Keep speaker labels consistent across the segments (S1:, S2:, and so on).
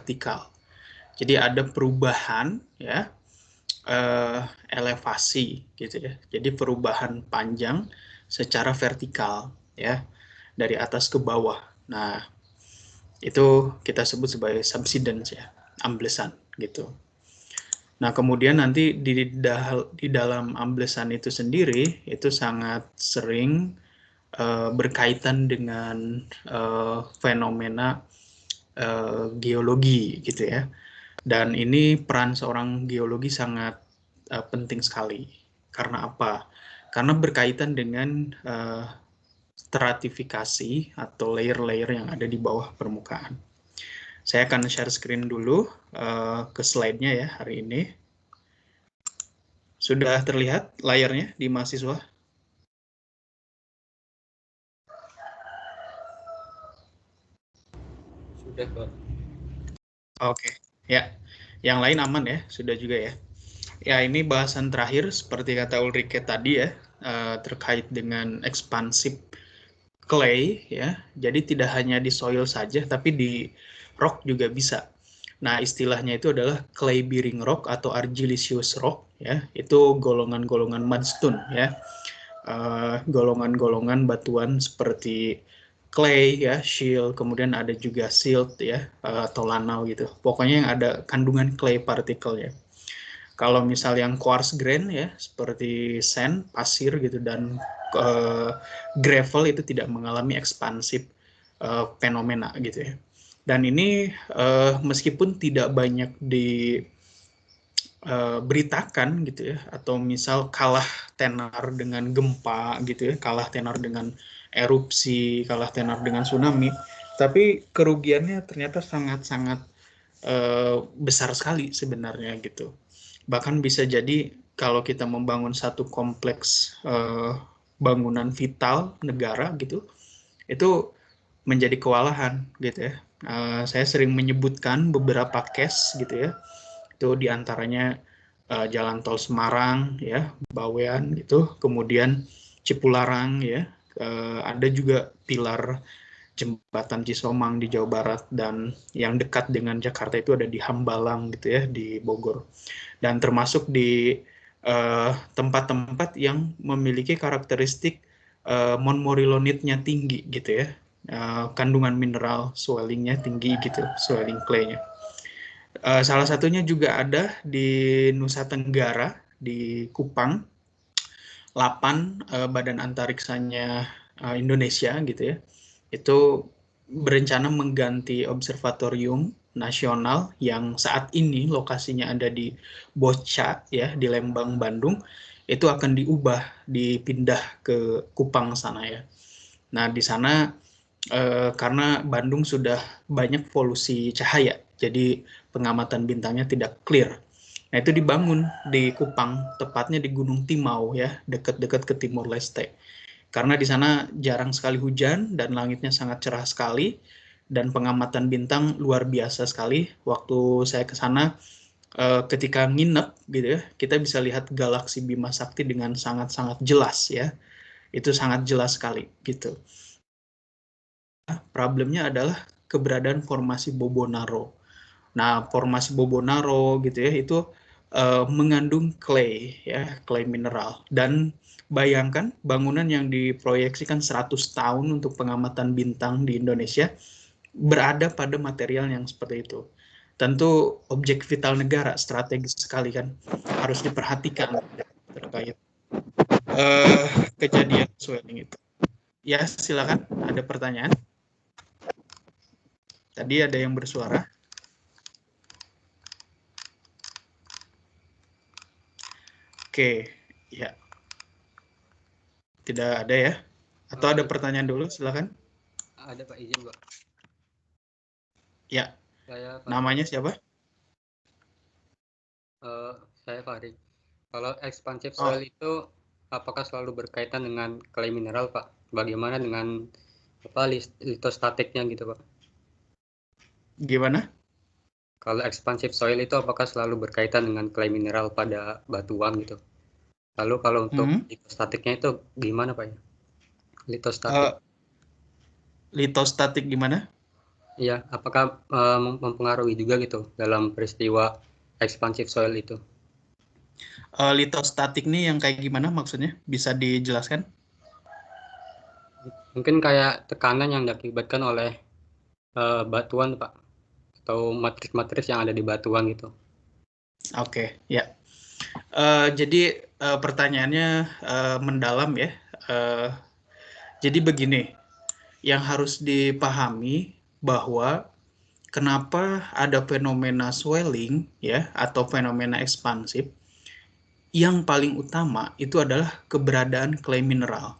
S1: vertikal. Jadi ada perubahan ya, elevasi gitu ya. Jadi perubahan panjang secara vertikal ya, dari atas ke bawah. Nah, itu kita sebut sebagai subsidence ya, amblesan gitu. Nah, kemudian nanti di dalam amblesan itu sendiri itu sangat sering berkaitan dengan fenomena geologi gitu ya. Dan ini peran seorang geologi sangat penting sekali. Karena apa? Karena berkaitan dengan stratifikasi atau layer-layer yang ada di bawah permukaan. Saya akan share screen dulu ke slide-nya ya hari ini. Sudah terlihat layarnya di mahasiswa?
S2: Sudah, Pak.
S1: Oke, ya. Yang lain aman ya, sudah juga ya. Ya, ini bahasan terakhir seperti kata Ulrike tadi ya, terkait dengan expansive clay ya. Jadi tidak hanya di soil saja, tapi di rock juga bisa. Nah, istilahnya itu adalah clay bearing rock atau argillaceous rock ya. Itu golongan-golongan mudstone ya. Golongan-golongan batuan seperti clay ya, shale, kemudian ada juga silt ya, atau lanau gitu. Pokoknya yang ada kandungan clay particle ya. Kalau misal yang quartz grain ya, seperti sand, pasir gitu, dan gravel itu tidak mengalami ekspansif fenomena gitu ya. Dan ini meskipun tidak banyak diberitakan gitu ya, atau misal kalah tenar dengan gempa gitu ya, kalah tenar dengan erupsi, kalah tenar dengan tsunami, tapi kerugiannya ternyata sangat-sangat besar sekali sebenarnya gitu. Bahkan bisa jadi kalau kita membangun satu kompleks bangunan vital negara gitu, itu menjadi kewalahan gitu ya. Saya sering menyebutkan beberapa case gitu ya. Itu diantaranya Jalan Tol Semarang ya, Bawean gitu, kemudian Cipularang ya, ada juga pilar Jembatan Cisomang di Jawa Barat, dan yang dekat dengan Jakarta itu ada di Hambalang gitu ya, di Bogor. Dan termasuk di tempat-tempat yang memiliki karakteristik montmorillonite-nya tinggi gitu ya. Kandungan mineral swellingnya tinggi gitu, swelling clay-nya. Salah satunya juga ada di Nusa Tenggara, di Kupang, 8 badan antariksanya Indonesia gitu ya. Itu berencana mengganti observatorium nasional yang saat ini lokasinya ada di Boca ya, di Lembang, Bandung. Itu akan diubah, dipindah ke Kupang sana ya. Nah, di sana karena Bandung sudah banyak polusi cahaya, jadi pengamatan bintangnya tidak clear. Nah, itu dibangun di Kupang, tepatnya di Gunung Timau ya, dekat-dekat ke Timor Leste. Karena di sana jarang sekali hujan dan langitnya sangat cerah sekali, dan pengamatan bintang luar biasa sekali. Waktu saya ke sana, ketika nginep gitu ya, kita bisa lihat galaksi Bima Sakti dengan sangat-sangat jelas ya. Itu sangat jelas sekali gitu. Problemnya adalah keberadaan formasi Bobonaro. Nah, formasi Bobonaro gitu ya, itu mengandung clay ya, clay mineral. Dan bayangkan bangunan yang diproyeksikan 100 tahun untuk pengamatan bintang di Indonesia berada pada material yang seperti itu. Tentu objek vital negara, strategis sekali kan, harus diperhatikan terkait kejadian swelling itu. Ya, silakan, ada pertanyaan? Tadi ada yang bersuara. Oke, ya. Tidak ada ya? Atau ada pertanyaan dulu, silakan.
S2: Ada, Pak, izin, Pak.
S1: Ya.
S2: Saya
S1: Namanya siapa?
S2: Saya Fahri. Kalau expansive soil itu apakah selalu berkaitan dengan clay mineral, Pak? Bagaimana dengan litostatiknya gitu, Pak?
S1: Gimana?
S2: Kalau expansive soil itu apakah selalu berkaitan dengan clay mineral pada batuan gitu? Lalu kalau untuk litostatiknya itu gimana, Pak? Litostatik.
S1: Litostatik gimana?
S2: Iya, apakah mempengaruhi juga gitu dalam peristiwa expansive soil itu?
S1: Litostatik nih yang kayak gimana maksudnya? Bisa dijelaskan?
S2: Mungkin kayak tekanan yang diakibatkan oleh batuan, Pak, atau matris-matris yang ada di batuan gitu.
S1: Oke, ya. Jadi pertanyaannya mendalam ya. Eh, jadi begini, yang harus dipahami bahwa kenapa ada fenomena swelling ya atau fenomena ekspansif, yang paling utama itu adalah keberadaan clay mineral.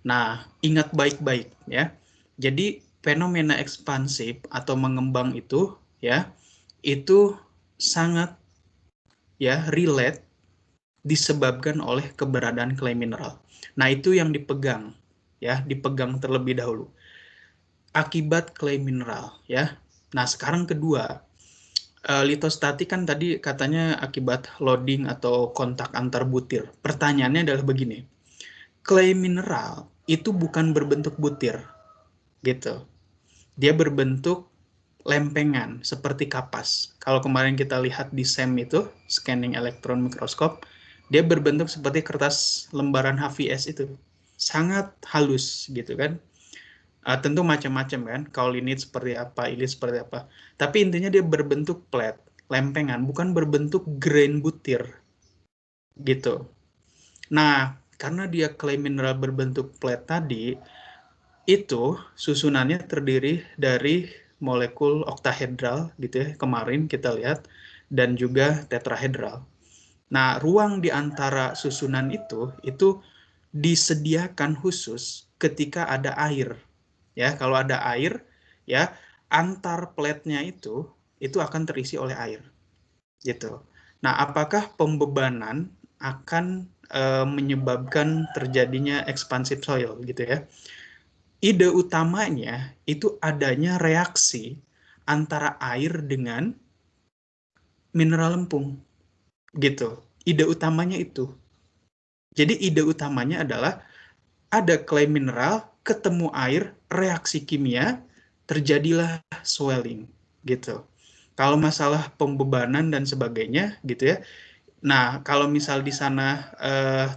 S1: Nah, ingat baik-baik ya. Jadi fenomena ekspansif atau mengembang itu ya, itu sangat ya relate disebabkan oleh keberadaan clay mineral. Nah, itu yang dipegang ya, dipegang terlebih dahulu. Akibat clay mineral ya. Nah, sekarang kedua, litostatik kan tadi katanya akibat loading atau kontak antar butir. Pertanyaannya adalah begini, clay mineral itu bukan berbentuk butir, gitu. Dia berbentuk lempengan seperti kapas. Kalau kemarin kita lihat di SEM itu, scanning electron microscope, dia berbentuk seperti kertas lembaran HVS itu. Sangat halus gitu kan. Tentu macam-macam kan, kaulinit seperti apa, ilit seperti apa. Tapi intinya dia berbentuk plate, lempengan, bukan berbentuk grain butir gitu. Nah, karena dia clay mineral berbentuk plate tadi, itu susunannya terdiri dari molekul oktahedral gitu ya, kemarin kita lihat, dan juga tetrahedral. Nah, ruang di antara susunan itu disediakan khusus ketika ada air. Ya, kalau ada air, ya antar plate-nya itu akan terisi oleh air, gitu. Nah, apakah pembebanan akan menyebabkan terjadinya expansive soil, gitu ya? Ide utamanya itu adanya reaksi antara air dengan mineral lempung, gitu. Ide utamanya itu. Jadi ide utamanya adalah ada clay mineral, ketemu air, reaksi kimia, terjadilah swelling, gitu. Kalau masalah pembebanan dan sebagainya, gitu ya. Nah, kalau misal di sana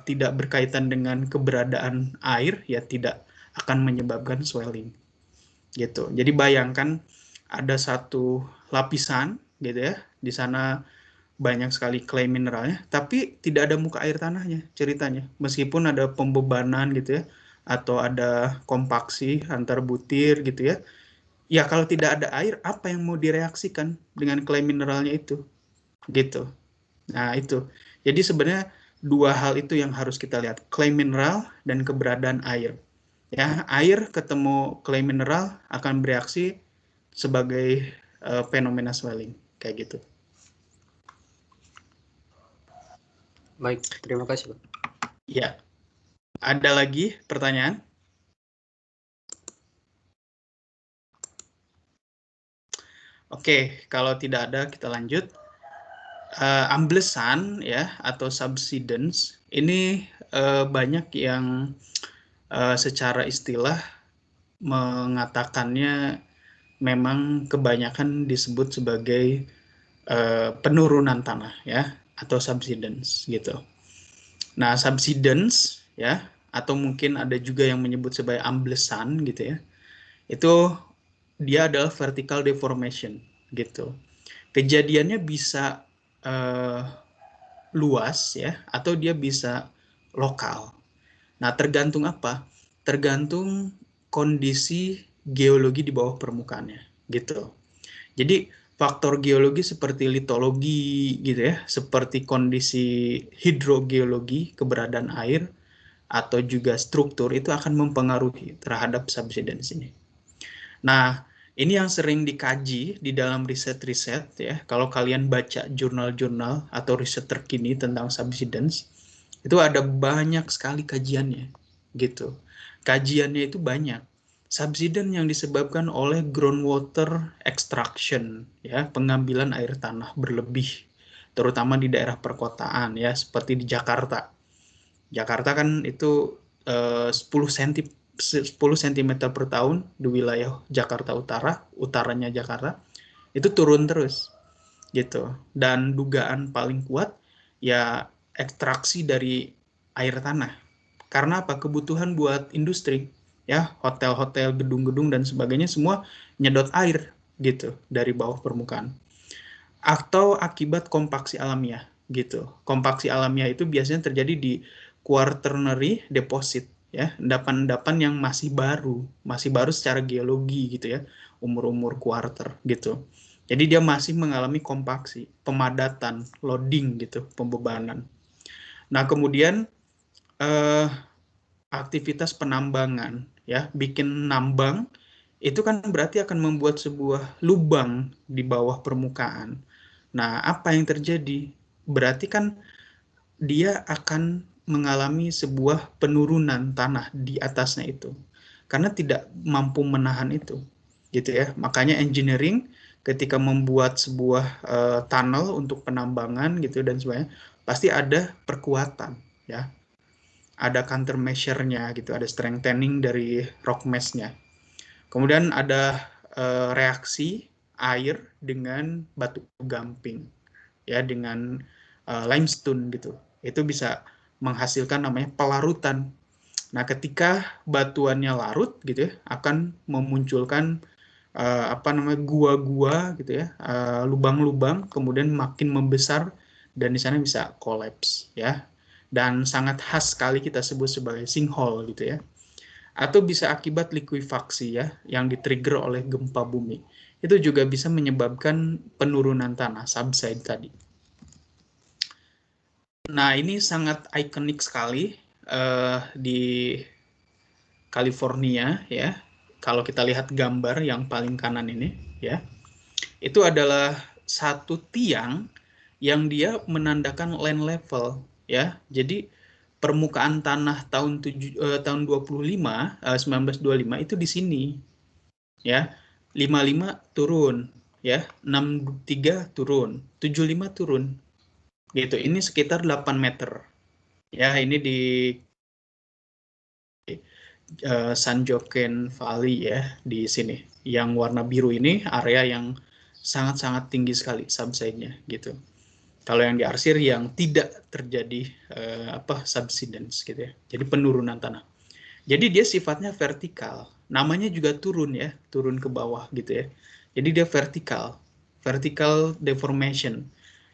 S1: tidak berkaitan dengan keberadaan air, ya tidak akan menyebabkan swelling, gitu. Jadi bayangkan ada satu lapisan, gitu ya, di sana banyak sekali clay mineralnya, tapi tidak ada muka air tanahnya ceritanya. Meskipun ada pembebanan gitu ya, atau ada kompaksi antar butir gitu ya. Ya kalau tidak ada air, apa yang mau direaksikan dengan clay mineralnya itu? Gitu. Nah itu. Jadi sebenarnya dua hal itu yang harus kita lihat, clay mineral dan keberadaan air. Ya, air ketemu clay mineral akan bereaksi sebagai fenomena swelling kayak gitu.
S2: Baik, terima kasih, Pak.
S1: Ya. Ada lagi pertanyaan? Oke, kalau tidak ada kita lanjut. Amblesan ya atau subsidence ini banyak yang secara istilah mengatakannya memang kebanyakan disebut sebagai penurunan tanah ya atau subsidence gitu. Nah, subsidence ya atau mungkin ada juga yang menyebut sebagai amblesan gitu ya. Itu dia adalah vertical deformation gitu. Kejadiannya bisa eh, luas ya atau dia bisa lokal. Nah, tergantung apa? Tergantung kondisi geologi di bawah permukaannya gitu. Jadi faktor geologi seperti litologi gitu ya, seperti kondisi hidrogeologi, keberadaan air atau juga struktur itu akan mempengaruhi terhadap subsidence ini. Nah, ini yang sering dikaji di dalam riset-riset ya. Kalau kalian baca jurnal-jurnal atau riset terkini tentang subsidence, itu ada banyak sekali kajiannya gitu. Kajiannya itu banyak. Subsidence yang disebabkan oleh groundwater extraction ya, pengambilan air tanah berlebih terutama di daerah perkotaan ya, seperti di Jakarta. Jakarta kan itu 10 cm 10 cm per tahun di wilayah Jakarta Utara, utaranya Jakarta, itu turun terus gitu. Dan dugaan paling kuat ya ekstraksi dari air tanah. Karena apa? Kebutuhan buat industri, ya, hotel-hotel, gedung-gedung dan sebagainya semua nyedot air gitu dari bawah permukaan. Atau akibat kompaksi alamiah gitu. Kompaksi alamiah itu biasanya terjadi di quaternary deposit, ya, endapan-endapan yang masih baru secara geologi gitu ya, umur-umur quarter gitu. Jadi dia masih mengalami kompaksi, pemadatan, loading gitu, pembebanan. Nah, kemudian eh, aktivitas penambangan, ya, bikin nambang itu kan berarti akan membuat sebuah lubang di bawah permukaan. Nah, apa yang terjadi? Berarti kan dia akan mengalami sebuah penurunan tanah di atasnya itu. Karena tidak mampu menahan itu. Gitu ya. Makanya engineering ketika membuat sebuah tunnel untuk penambangan gitu dan sebagainya, pasti ada perkuatan, ya. Ada countermeasure-nya gitu, ada strengthening dari rock mass-nya. Kemudian ada reaksi air dengan batu gamping, ya, dengan limestone gitu. Itu bisa menghasilkan namanya pelarutan. Nah, ketika batuannya larut gitu ya, akan memunculkan apa namanya gua-gua gitu ya, lubang-lubang, kemudian makin membesar dan di sana bisa collapse, ya. Dan sangat khas sekali kita sebut sebagai sinkhole gitu ya. Atau bisa akibat likuifaksi, ya, yang ditrigger oleh gempa bumi. Itu juga bisa menyebabkan penurunan tanah, subside tadi. Nah, ini sangat ikonik sekali di California, ya. Kalau kita lihat gambar yang paling kanan ini, ya, itu adalah satu tiang yang dia menandakan land level, ya. Jadi permukaan tanah tahun 1925 itu di sini, ya. 55 turun, ya. 63 turun, 75 turun. Gitu. Ini sekitar 8 meter. Ya, ini di Sanjoken Valley, ya, di sini. Yang warna biru ini area yang sangat-sangat tinggi sekali subside-nya gitu. Kalau yang di arsir yang tidak terjadi subsidence gitu ya. Jadi penurunan tanah. Jadi dia sifatnya vertikal. Namanya juga turun, ya, turun ke bawah gitu ya. Jadi dia vertikal. Vertical deformation.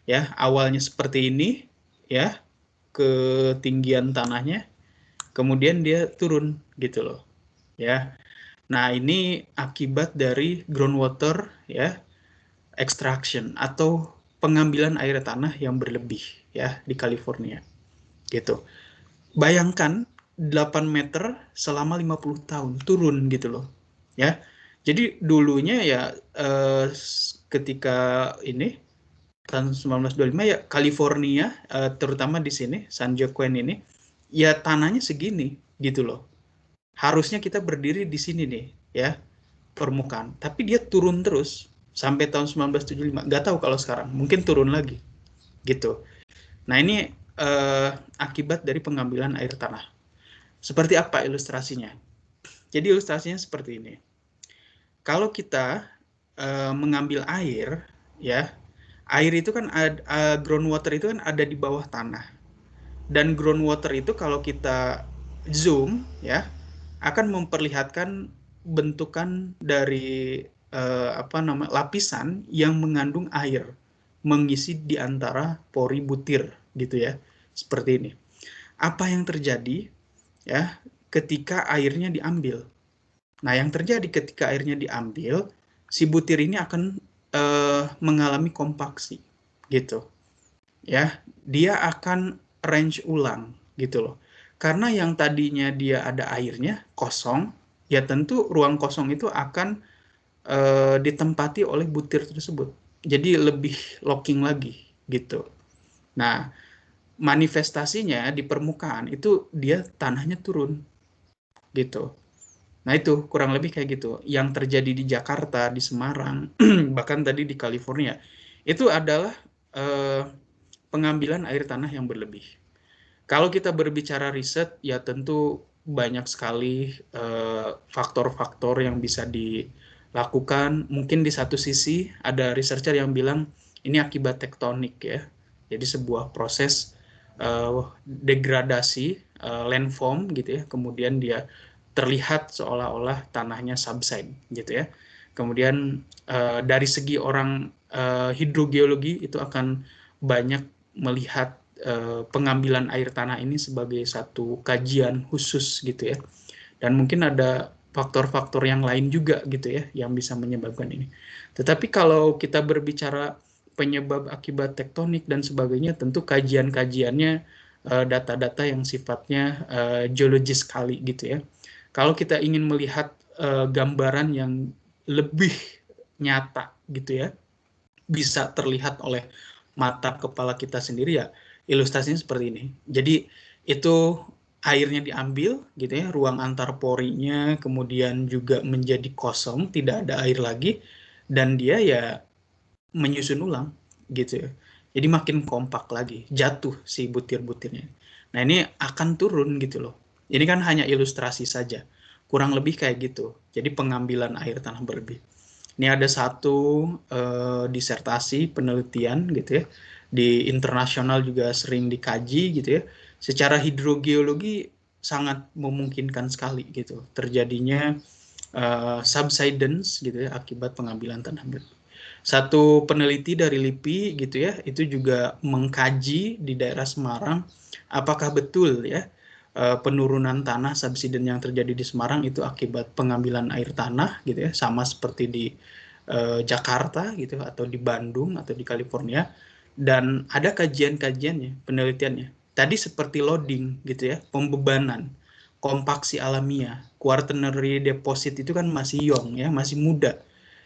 S1: Ya, awalnya seperti ini, ya, ketinggian tanahnya, kemudian dia turun gitu loh, ya. Nah, ini akibat dari groundwater, ya, extraction atau pengambilan air tanah yang berlebih, ya, di California gitu. Bayangkan 8 meter selama 50 tahun turun gitu loh, ya. Jadi dulunya ya ketika ini tahun 1925 ya California, terutama di sini San Joaquin ini, ya tanahnya segini gitu loh. Harusnya kita berdiri di sini nih, ya, permukaan. Tapi dia turun terus sampai tahun 1975. Nggak tahu kalau sekarang, mungkin turun lagi gitu. Nah, ini akibat dari pengambilan air tanah. Seperti apa ilustrasinya? Jadi ilustrasinya seperti ini. Kalau kita mengambil air, ya, air itu kan groundwater itu kan ada di bawah tanah. Dan groundwater itu kalau kita zoom, ya, akan memperlihatkan bentukan dari lapisan yang mengandung air mengisi di antara pori butir gitu ya. Seperti ini. Apa yang terjadi, ya, ketika airnya diambil? Nah, yang terjadi ketika airnya diambil, si butir ini akan mengalami kompaksi gitu. Ya, dia akan range ulang gitu loh. Karena yang tadinya dia ada airnya kosong, ya tentu ruang kosong itu akan ditempati oleh butir tersebut. Jadi lebih locking lagi gitu. Nah, manifestasinya di permukaan itu dia tanahnya turun gitu. Nah, itu kurang lebih kayak gitu. Yang terjadi di Jakarta, di Semarang, bahkan tadi di California, itu adalah eh, pengambilan air tanah yang berlebih. Kalau kita berbicara riset, ya tentu banyak sekali faktor-faktor yang bisa dilakukan. Mungkin di satu sisi ada researcher yang bilang ini akibat tektonik ya. Jadi sebuah proses degradasi landform gitu ya. Kemudian dia terlihat seolah-olah tanahnya subside gitu ya. Kemudian dari segi orang hidrogeologi itu akan banyak melihat pengambilan air tanah ini sebagai satu kajian khusus gitu ya. Dan mungkin ada faktor-faktor yang lain juga gitu ya yang bisa menyebabkan ini. Tetapi kalau kita berbicara penyebab akibat tektonik dan sebagainya, tentu kajian-kajiannya data-data yang sifatnya geologis sekali gitu ya. Kalau kita ingin melihat gambaran yang lebih nyata gitu ya, bisa terlihat oleh mata kepala kita sendiri ya, ilustrasinya seperti ini. Jadi itu airnya diambil gitu ya, ruang antar porinya kemudian juga menjadi kosong, tidak ada air lagi, dan dia ya menyusun ulang gitu ya. Jadi makin kompak lagi, jatuh si butir-butirnya. Nah ini akan turun gitu loh. Ini kan hanya ilustrasi saja, kurang lebih kayak gitu. Jadi pengambilan air tanah berlebih. Ini ada satu disertasi penelitian gitu ya, di internasional juga sering dikaji gitu ya. Secara hidrogeologi sangat memungkinkan sekali gitu terjadinya subsidence gitu ya akibat pengambilan tanah berlebih. Satu peneliti dari LIPI gitu ya, itu juga mengkaji di daerah Semarang apakah betul ya penurunan tanah subsiden yang terjadi di Semarang itu akibat pengambilan air tanah gitu ya, sama seperti di Jakarta gitu atau di Bandung atau di California. Dan ada kajian-kajiannya, penelitiannya. Tadi seperti loading gitu ya, pembebanan, kompaksi alamiah, quaternary deposit itu kan masih young ya, masih muda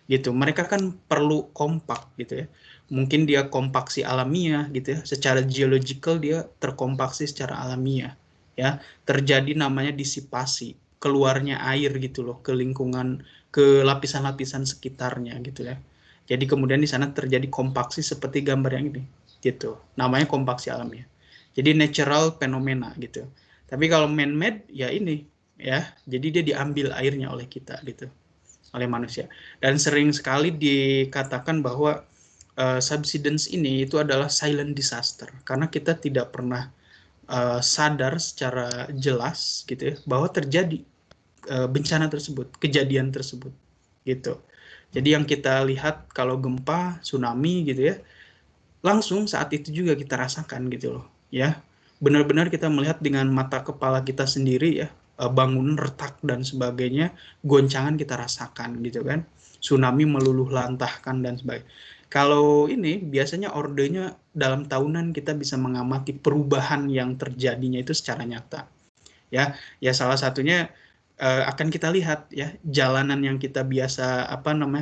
S1: gitu. Mereka kan perlu kompak gitu ya. Mungkin dia kompaksi alamiah gitu ya. Secara geological dia terkompaksi secara alamiah ya. Terjadi namanya disipasi, keluarnya air gitu loh ke lingkungan, ke lapisan-lapisan sekitarnya gitu ya. Jadi kemudian di sana terjadi kompaksi seperti gambar yang ini gitu. Namanya kompaksi alamiah. Jadi natural fenomena gitu. Tapi kalau man-made ya ini ya. Jadi dia diambil airnya oleh kita gitu, oleh manusia. Dan sering sekali dikatakan bahwa subsidence ini itu adalah silent disaster karena kita tidak pernah sadar secara jelas gitu ya bahwa terjadi bencana tersebut, kejadian tersebut gitu. Jadi yang kita lihat kalau gempa, tsunami gitu ya, langsung saat itu juga kita rasakan gitu loh ya. Benar-benar kita melihat dengan mata kepala kita sendiri ya, bangunan retak dan sebagainya, goncangan kita rasakan gitu kan, tsunami meluluh lantahkan dan sebagainya. Kalau ini biasanya ordenya dalam tahunan kita bisa mengamati perubahan yang terjadinya itu secara nyata ya. Ya salah satunya akan kita lihat ya, jalanan yang kita biasa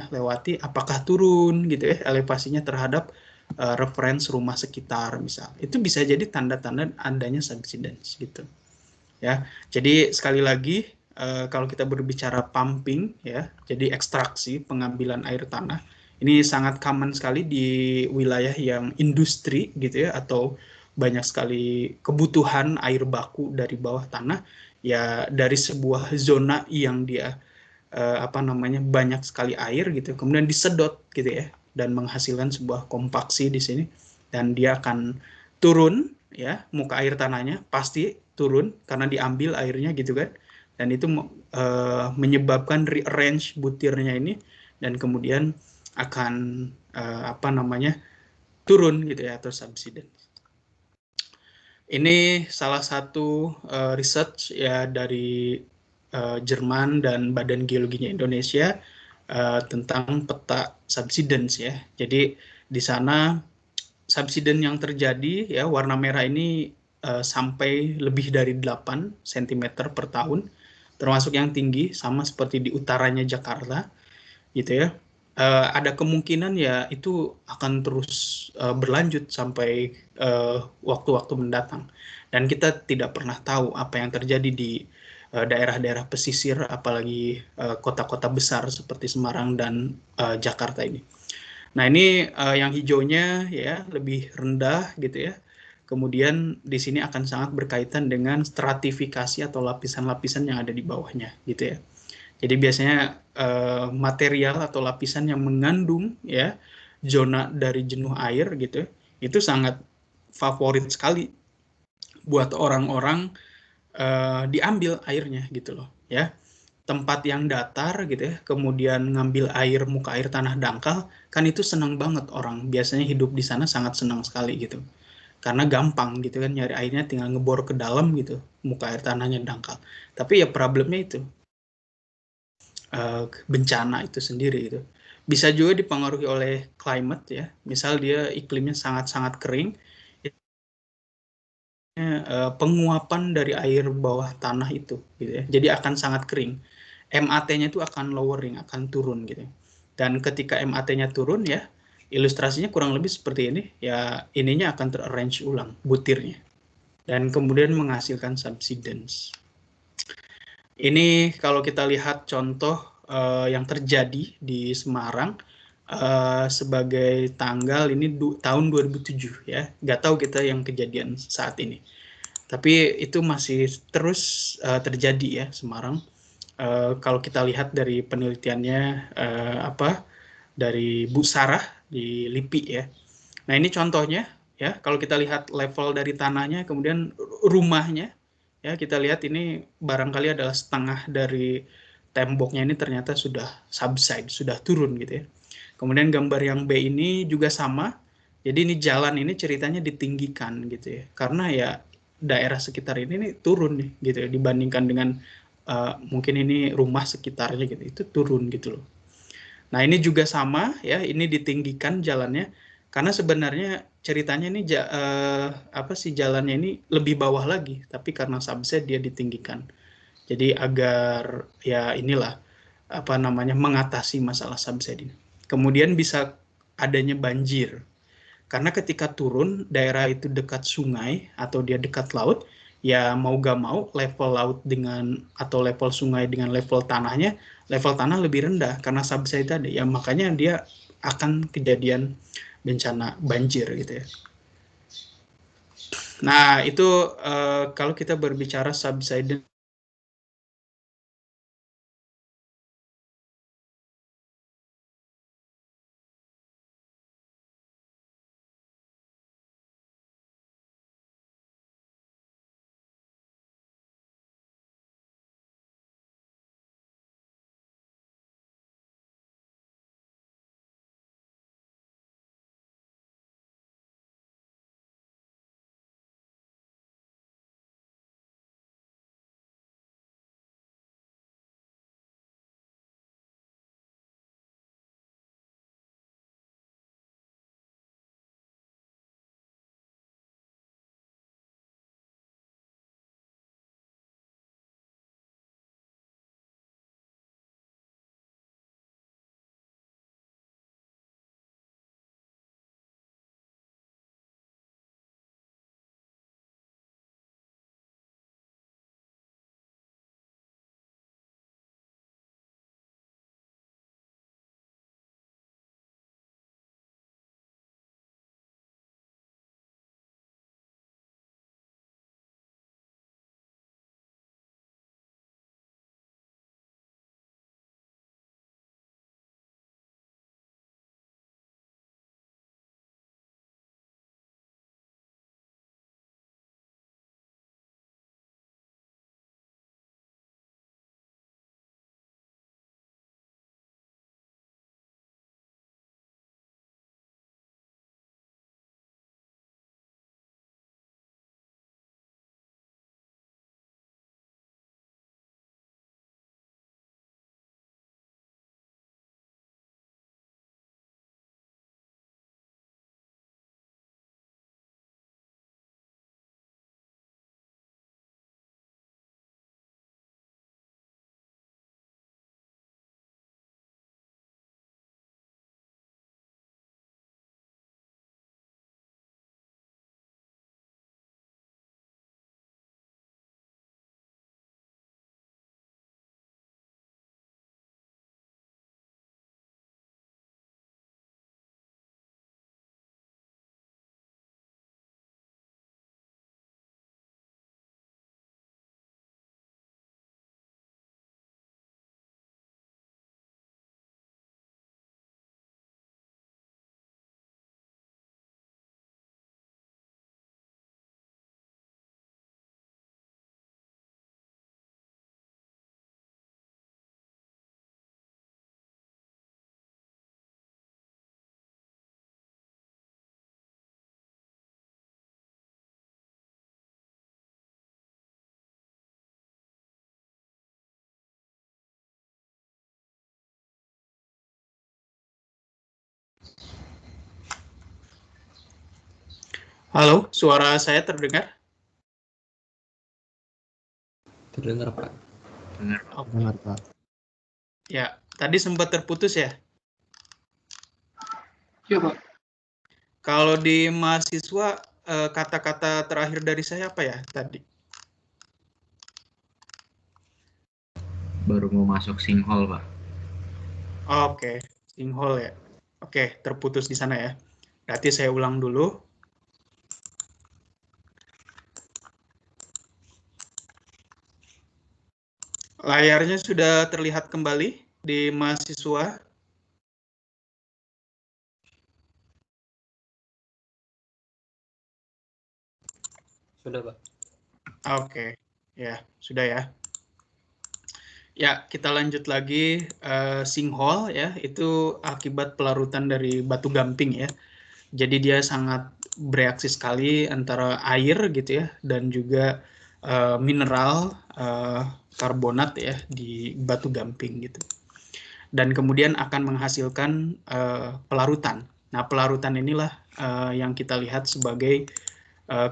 S1: lewati apakah turun gitu ya elevasinya terhadap reference rumah sekitar misal. Itu bisa jadi tanda-tanda adanya subsidence gitu ya. Jadi sekali lagi kalau kita berbicara pumping ya, jadi ekstraksi pengambilan air tanah ini sangat common sekali di wilayah yang industri gitu ya, atau banyak sekali kebutuhan air baku dari bawah tanah ya, dari sebuah zona yang dia banyak sekali air gitu, kemudian disedot gitu ya, dan menghasilkan sebuah kompaksi di sini, dan dia akan turun ya, muka air tanahnya pasti turun karena diambil airnya gitu kan, dan itu menyebabkan rearrange butirnya ini, dan kemudian akan turun gitu ya, atau subsiden. Ini salah satu research ya dari Jerman dan Badan Geologinya Indonesia tentang peta subsidence ya. Jadi di sana subsidence yang terjadi ya, warna merah ini sampai lebih dari 8 cm per tahun, termasuk yang tinggi sama seperti di utaranya Jakarta gitu ya. Ada kemungkinan ya itu akan terus berlanjut sampai waktu-waktu mendatang, dan kita tidak pernah tahu apa yang terjadi di daerah-daerah pesisir, apalagi kota-kota besar seperti Semarang dan Jakarta ini. Nah ini yang hijaunya ya lebih rendah gitu ya, Kemudian di sini akan sangat berkaitan dengan stratifikasi atau lapisan-lapisan yang ada di bawahnya, gitu ya. Jadi biasanya material atau lapisan yang mengandung ya zona dari jenuh air gitu, itu sangat favorit sekali buat orang-orang diambil airnya gitu loh, ya. Tempat yang datar gitu ya, kemudian ngambil air muka air tanah dangkal, kan itu senang banget orang. Biasanya hidup di sana sangat senang sekali gitu. Karena gampang gitu kan nyari airnya tinggal ngebor ke dalam gitu, muka air tanahnya dangkal. Tapi ya problemnya itu bencana itu sendiri gitu. Bisa juga dipengaruhi oleh climate ya. Misal dia iklimnya sangat-sangat kering, penguapan dari air bawah tanah itu gitu ya. Jadi akan sangat kering. MAT-nya itu akan lowering, akan turun gitu. Dan ketika MAT-nya turun ya, ilustrasinya kurang lebih seperti ini, ya ininya akan terarrange ulang butirnya dan kemudian menghasilkan subsidence. Ini kalau kita lihat contoh yang terjadi di Semarang sebagai tanggal ini tahun 2007 ya. Nggak tahu kita yang kejadian saat ini. Tapi itu masih terus terjadi ya Semarang. Kalau kita lihat dari penelitiannya dari Bu Sarah di LIPI ya. Nah ini contohnya ya. Kalau kita lihat level dari tanahnya, kemudian rumahnya ya kita lihat ini barangkali adalah setengah dari temboknya ini ternyata sudah subside, sudah turun gitu ya. Kemudian gambar yang B ini juga sama. Jadi ini jalan ini ceritanya ditinggikan gitu ya. Karena ya daerah sekitar ini nih turun nih gitu ya dibandingkan dengan mungkin ini rumah sekitarnya gitu. Itu turun gitu loh. Nah, ini juga sama ya, ini ditinggikan jalannya karena sebenarnya ceritanya ini apa sih jalannya ini lebih bawah lagi, tapi karena subside dia ditinggikan. Jadi agar ya inilah apa namanya mengatasi masalah subside ini. Kemudian bisa adanya banjir. Karena ketika turun daerah itu dekat sungai atau dia dekat laut, ya mau gak mau level laut dengan atau level sungai dengan level tanahnya, level tanah lebih rendah karena subside tadi. Ya makanya dia akan kejadian bencana banjir gitu ya. Nah, itu kalau kita berbicara subsidence Halo, suara saya terdengar?
S2: Terdengar, Pak.
S1: Oke.
S3: Dengar, Pak.
S1: Ya, tadi sempat terputus ya.
S3: Iya, Pak.
S1: Kalau di mahasiswa, kata-kata terakhir dari saya apa ya tadi?
S4: Baru mau masuk sinkhole, Pak.
S1: Oke, sinkhole ya. Oke, terputus di sana ya. Berarti saya ulang dulu. Layarnya sudah terlihat kembali di mahasiswa.
S2: Sudah, Pak.
S1: Oke, ya, sudah ya. Ya, kita lanjut lagi. Sinkhole ya, itu akibat pelarutan dari batu gamping ya. Jadi dia sangat bereaksi sekali antara air gitu ya dan juga mineral karbonat ya di batu gamping gitu. Dan kemudian akan menghasilkan pelarutan. Nah, pelarutan inilah yang kita lihat sebagai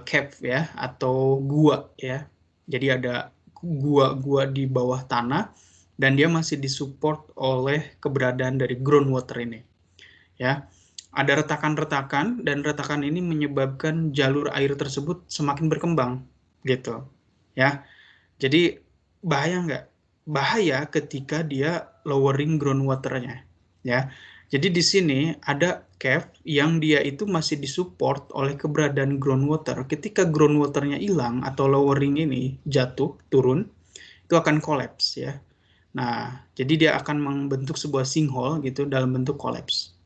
S1: cave ya atau gua ya. Jadi ada gua-gua di bawah tanah dan dia masih disupport oleh keberadaan dari groundwater ini. Ya. Ada retakan-retakan dan retakan ini menyebabkan jalur air tersebut semakin berkembang gitu. Ya. Jadi bahaya nggak? Bahaya ketika dia lowering groundwater-nya. Ya. Jadi di sini ada cave yang dia itu masih disupport oleh keberadaan groundwater. Ketika groundwater-nya hilang atau lowering ini jatuh, turun, itu akan collapse ya. Nah, jadi dia akan membentuk sebuah sinkhole gitu dalam bentuk collapse.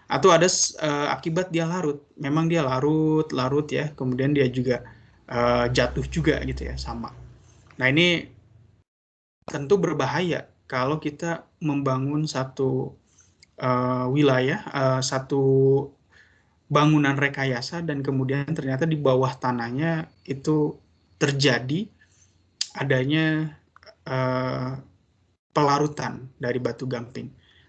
S1: Atau ada akibat dia larut. Memang dia larut ya. Kemudian dia juga jatuh juga gitu ya, sama. Nah, ini tentu berbahaya kalau kita membangun satu wilayah, satu bangunan rekayasa dan kemudian ternyata di bawah tanahnya itu terjadi adanya pelarutan dari batu gamping.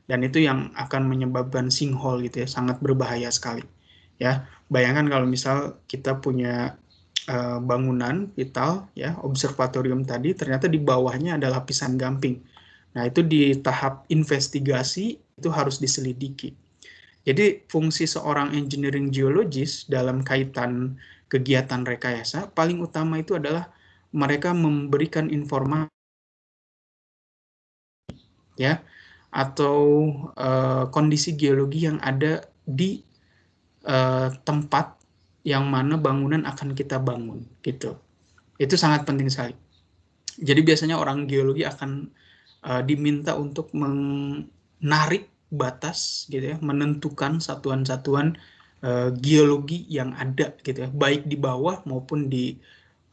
S1: Dan itu yang akan menyebabkan sinkhole gitu ya, sangat berbahaya sekali. Ya, bayangkan kalau misal kita punya bangunan vital ya, observatorium tadi ternyata di bawahnya ada lapisan gamping. Nah, itu di tahap investigasi itu harus diselidiki. Jadi fungsi seorang engineering geologist dalam kaitan kegiatan rekayasa paling utama itu adalah mereka memberikan informasi ya atau kondisi geologi yang ada di tempat yang mana bangunan akan kita bangun gitu. Itu sangat penting sekali. Jadi biasanya orang geologi akan diminta untuk menarik batas gitu ya, menentukan satuan-satuan geologi yang ada gitu ya, baik di bawah maupun di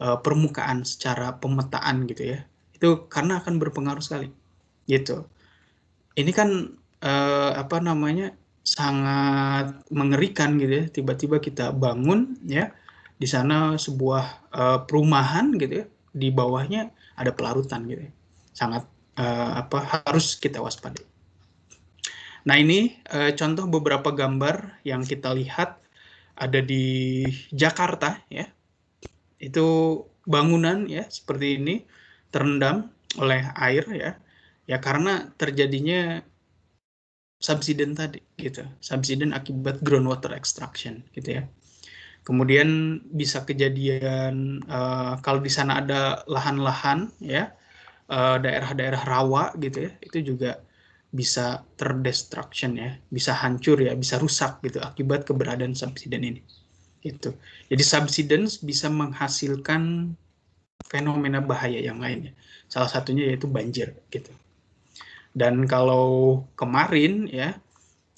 S1: permukaan secara pemetaan gitu ya. Itu karena akan berpengaruh sekali gitu. Ini kan apa namanya sangat mengerikan gitu ya. Tiba-tiba kita bangun ya di sana sebuah perumahan gitu ya. Di bawahnya ada pelarutan gitu ya. Sangat apa harus kita waspadai. Nah ini contoh beberapa gambar yang kita lihat ada di Jakarta ya. Itu bangunan ya seperti ini terendam oleh air ya. Ya karena terjadinya subsiden tadi gitu. Subsiden akibat groundwater extraction gitu ya. Kemudian bisa kejadian kalau di sana ada lahan-lahan ya, daerah-daerah rawa gitu ya, itu juga bisa terdestruction ya, bisa hancur ya, bisa rusak gitu akibat keberadaan subsiden ini. Gitu. Jadi subsiden bisa menghasilkan fenomena bahaya yang lainnya. Salah satunya yaitu banjir gitu. Dan kalau kemarin ya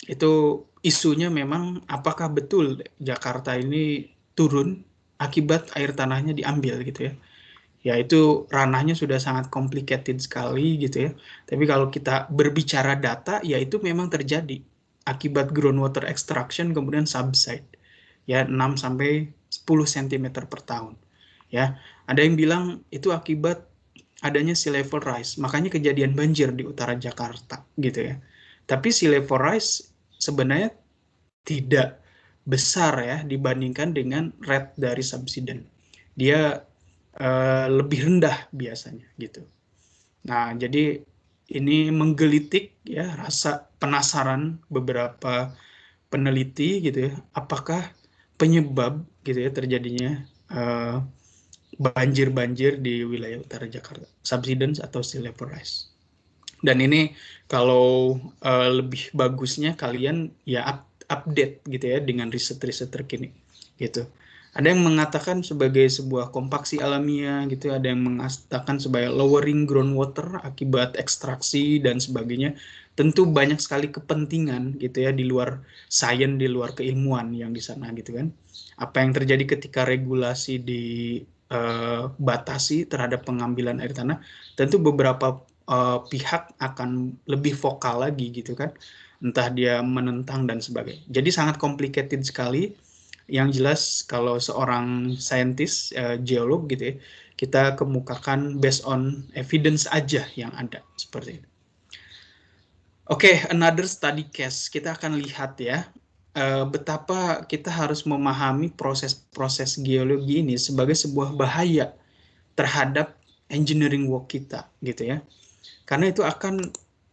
S1: itu isunya memang apakah betul Jakarta ini turun akibat air tanahnya diambil gitu ya. Ya itu ranahnya sudah sangat complicated sekali gitu ya. Tapi kalau kita berbicara data ya itu memang terjadi akibat groundwater extraction kemudian subside ya 6 sampai 10 cm per tahun. Ya, ada yang bilang itu akibat adanya sea level rise. Makanya kejadian banjir di utara Jakarta gitu ya. Tapi sea level rise sebenarnya tidak besar ya dibandingkan dengan rate dari subsidence. Dia lebih rendah biasanya gitu. Nah, jadi ini menggelitik ya rasa penasaran beberapa peneliti gitu ya, apakah penyebab gitu ya terjadinya eh, banjir-banjir di wilayah utara Jakarta, subsidence atau sea level rise. Dan ini kalau lebih bagusnya kalian ya update gitu ya dengan riset-riset terkini gitu. Ada yang mengatakan sebagai sebuah kompaksi alamiah gitu, ada yang mengatakan sebagai lowering groundwater akibat ekstraksi dan sebagainya. Tentu banyak sekali kepentingan gitu ya di luar sains, di luar keilmuan yang di sana gitu kan. Apa yang terjadi ketika regulasi dibatasi terhadap pengambilan air tanah, tentu beberapa pihak akan lebih vokal lagi gitu kan, entah dia menentang dan sebagainya. Jadi sangat complicated sekali. Yang jelas kalau seorang saintis geolog gitu ya, kita kemukakan based on evidence aja yang ada seperti itu. Oke, another study case. Kita akan lihat ya betapa kita harus memahami proses-proses geologi ini sebagai sebuah bahaya terhadap engineering work kita gitu ya. Karena itu akan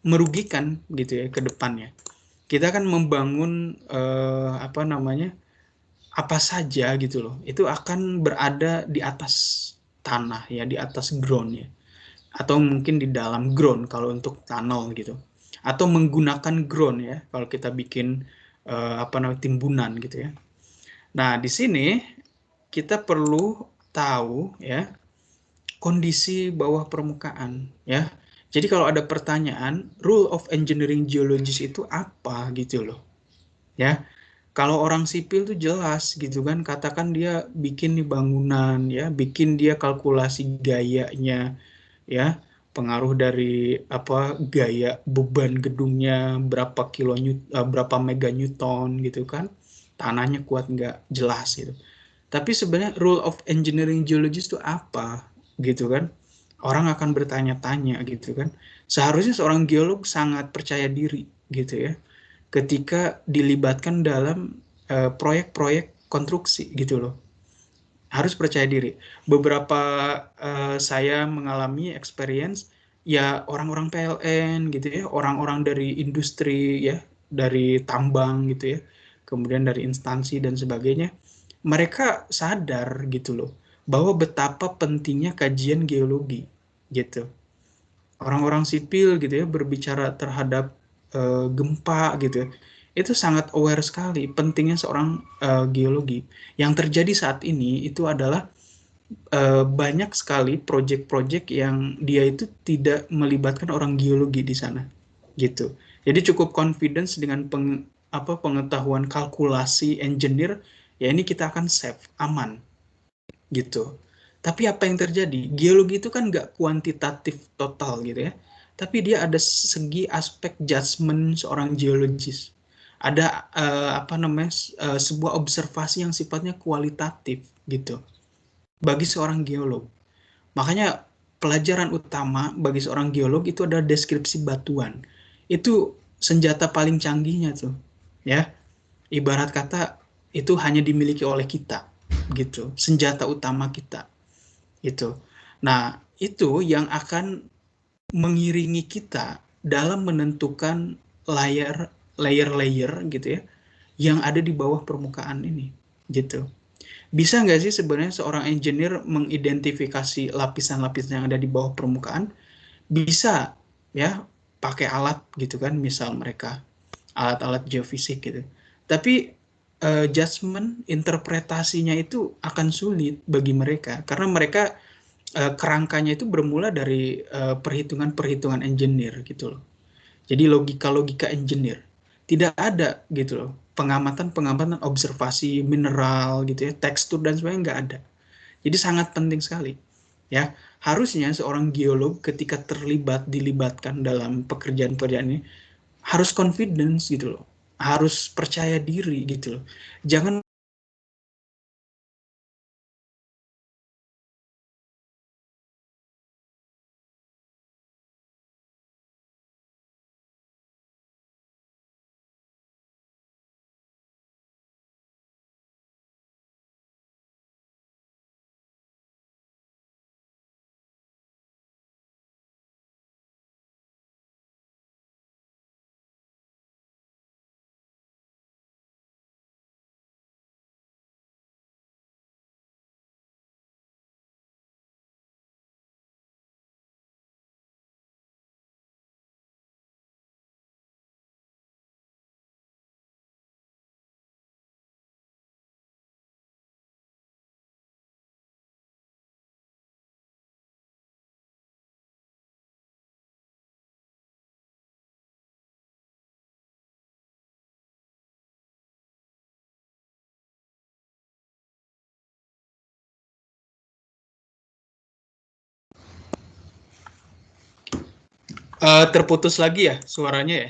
S1: merugikan gitu ya ke depannya. Kita akan membangun apa saja gitu loh. Itu akan berada di atas tanah ya, di atas ground ya. Atau mungkin di dalam ground kalau untuk tunnel gitu. Atau menggunakan ground ya kalau kita bikin timbunan gitu ya. Nah, di sini kita perlu tahu ya kondisi bawah permukaan ya. Jadi kalau ada pertanyaan, rule of engineering geologist itu apa gitu loh. Ya. Kalau orang sipil tuh jelas gitu kan, katakan dia bikin nih bangunan ya, bikin dia kalkulasi gayanya ya, pengaruh dari apa gaya beban gedungnya berapa berapa mega newton gitu kan. Tanahnya kuat nggak jelas gitu. Tapi sebenarnya rule of engineering geologist itu apa gitu kan? Orang akan bertanya-tanya gitu kan. Seharusnya seorang geolog sangat percaya diri gitu ya ketika dilibatkan dalam proyek-proyek konstruksi gitu loh. Harus percaya diri. Beberapa saya mengalami experience ya orang-orang PLN gitu ya, orang-orang dari industri ya, dari tambang gitu ya, kemudian dari instansi dan sebagainya. Mereka sadar gitu loh bahwa betapa pentingnya kajian geologi gitu. Orang-orang sipil gitu ya berbicara terhadap gempa gitu ya, itu sangat aware sekali pentingnya seorang geologi. Yang terjadi saat ini itu adalah banyak sekali proyek-proyek yang dia itu tidak melibatkan orang geologi di sana gitu. Jadi cukup confidence dengan pengetahuan kalkulasi engineer, ya ini kita akan safe, aman gitu. Tapi apa yang terjadi? Geologi itu kan nggak kuantitatif total gitu ya. Tapi dia ada segi aspek judgement seorang geologis. Ada sebuah observasi yang sifatnya kualitatif gitu bagi seorang geolog. Makanya pelajaran utama bagi seorang geolog itu adalah deskripsi batuan. Itu senjata paling canggihnya tuh, ya. Ibarat kata itu hanya dimiliki oleh kita, gitu. Senjata utama kita, itu. Nah, itu yang akan mengiringi kita dalam menentukan layer-layer gitu ya, yang ada di bawah permukaan ini, gitu. Bisa nggak sih sebenarnya seorang engineer mengidentifikasi lapisan-lapisan yang ada di bawah permukaan? Bisa ya, pakai alat gitu kan, misal mereka alat-alat geofisik gitu. Tapi judgement, interpretasinya itu akan sulit bagi mereka karena mereka kerangkanya itu bermula dari perhitungan-perhitungan engineer gitu loh. Jadi logika-logika engineer. Tidak ada gitu loh. Pengamatan-pengamatan observasi mineral gitu ya, tekstur dan sebagainya nggak ada. Jadi sangat penting sekali. Ya, harusnya seorang geolog ketika dilibatkan dalam pekerjaan-pekerjaan ini harus confidence gitu loh. Harus percaya diri gitu loh. Jangan Terputus lagi ya suaranya ya?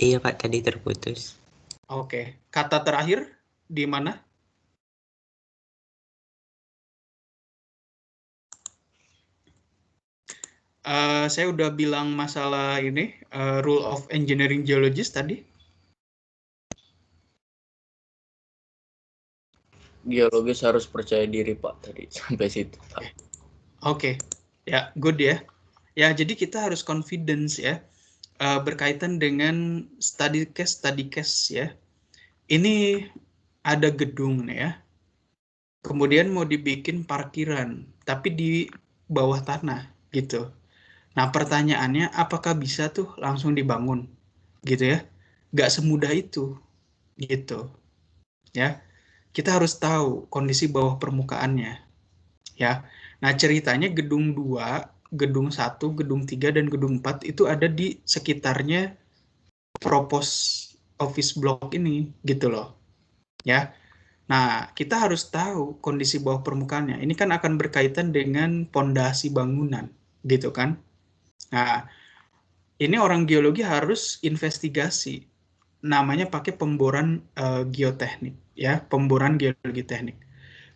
S3: Iya Pak, tadi terputus.
S1: Oke. Kata terakhir di mana? Saya udah bilang masalah ini, rule of engineering geologist tadi.
S4: Geologis harus percaya diri Pak tadi sampai situ Pak.
S1: Oke, ya good ya. Ya jadi kita harus confidence ya, berkaitan dengan study case ya. Ini ada gedung nih ya, kemudian mau dibikin parkiran, tapi di bawah tanah gitu. Nah pertanyaannya, apakah bisa tuh langsung dibangun gitu ya? Nggak semudah itu gitu ya. Kita harus tahu kondisi bawah permukaannya ya. Nah, ceritanya gedung 2, gedung 1, gedung 3 dan gedung 4 itu ada di sekitarnya propose office block ini gitu loh. Ya. Nah, kita harus tahu kondisi bawah permukaannya. Ini kan akan berkaitan dengan pondasi bangunan, gitu kan? Nah, ini orang geologi harus investigasi. Namanya pakai pemboran geoteknik, ya, pemboran geologi teknik.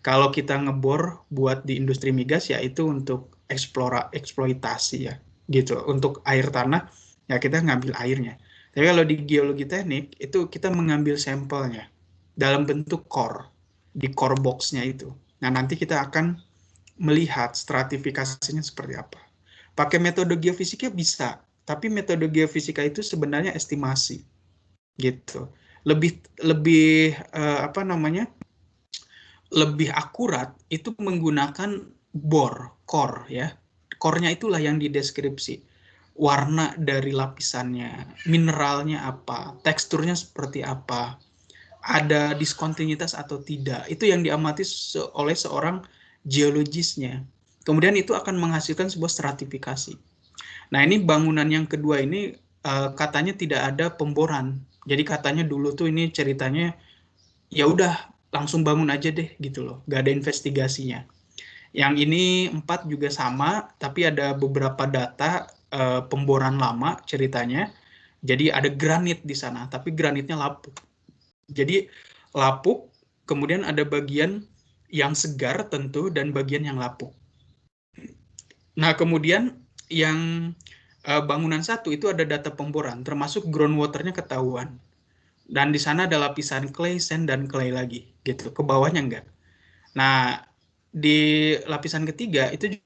S1: Kalau kita ngebor buat di industri migas ya itu untuk eksploitasi ya, gitu. Untuk air tanah ya kita ngambil airnya. Tapi kalau di geologi teknik itu kita mengambil sampelnya dalam bentuk core, di core box-nya itu. Nah, nanti kita akan melihat stratifikasinya seperti apa. Pakai metode geofisika bisa, tapi metode geofisika itu sebenarnya estimasi gitu. Lebih lebih apa namanya? Lebih akurat itu menggunakan bor, core ya. Core-nya itulah yang dideskripsi. Warna dari lapisannya, mineralnya apa, teksturnya seperti apa, ada diskontinuitas atau tidak. Itu yang diamati oleh seorang geologisnya. Kemudian itu akan menghasilkan sebuah stratifikasi. Nah, ini bangunan yang kedua ini katanya tidak ada pemboran. Jadi katanya dulu tuh ini ceritanya ya udah langsung bangun aja deh gitu loh, nggak ada investigasinya. Yang ini 4 juga sama, tapi ada beberapa data pemboran lama ceritanya. Jadi ada granit di sana, tapi granitnya lapuk. Jadi lapuk, kemudian ada bagian yang segar tentu dan bagian yang lapuk. Nah, kemudian yang bangunan 1 itu ada data pemboran, termasuk groundwaternya ketahuan. Dan di sana ada lapisan clay, sand, dan clay lagi, gitu. Ke bawahnya enggak. Nah, di lapisan ketiga itu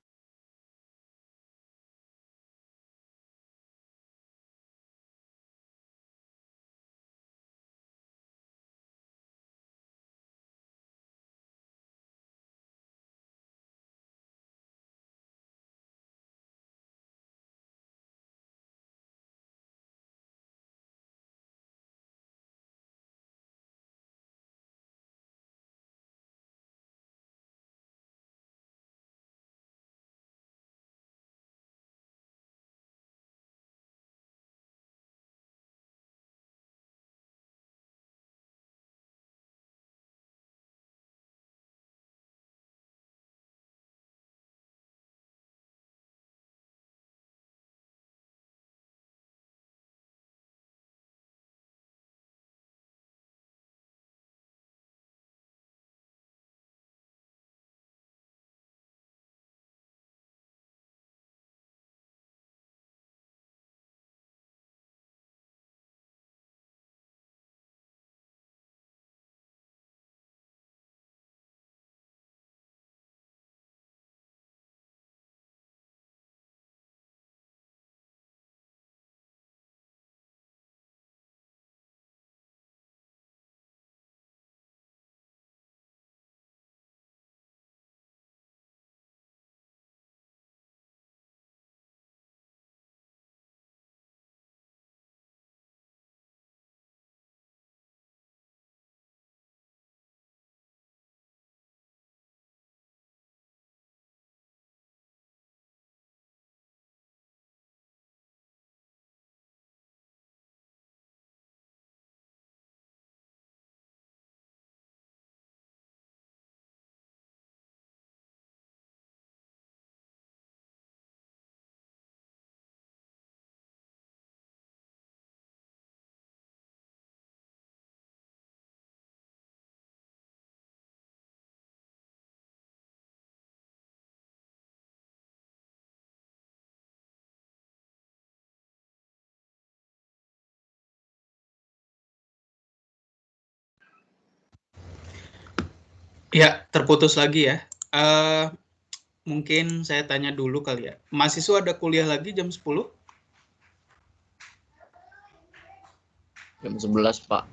S1: Ya, terputus lagi ya. Mungkin saya tanya dulu kali ya. Mahasiswa ada kuliah lagi jam 10?
S4: Jam 11, Pak.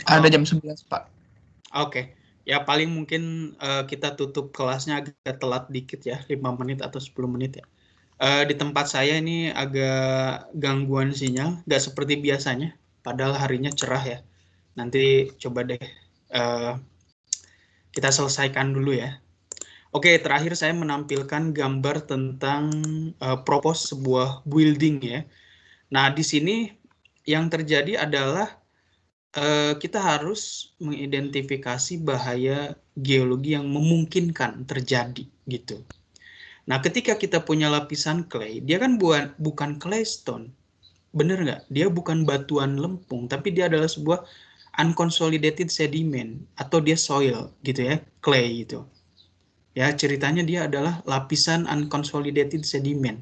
S5: Ada jam 11, Pak.
S1: Oke. Ya paling mungkin kita tutup kelasnya agak telat dikit ya, 5 menit atau 10 menit ya. Di tempat saya ini agak gangguan sinyal, nggak seperti biasanya. Padahal harinya cerah ya. Nanti coba deh kita selesaikan dulu ya. Oke, terakhir saya menampilkan gambar tentang propose sebuah building ya. Nah, di sini yang terjadi adalah kita harus mengidentifikasi bahaya geologi yang memungkinkan terjadi gitu. Nah, ketika kita punya lapisan clay, dia kan bukan clay stone, bener nggak? Dia bukan batuan lempung, tapi dia adalah sebuah unconsolidated sediment atau dia soil gitu ya, clay gitu. Ya, ceritanya dia adalah lapisan unconsolidated sediment.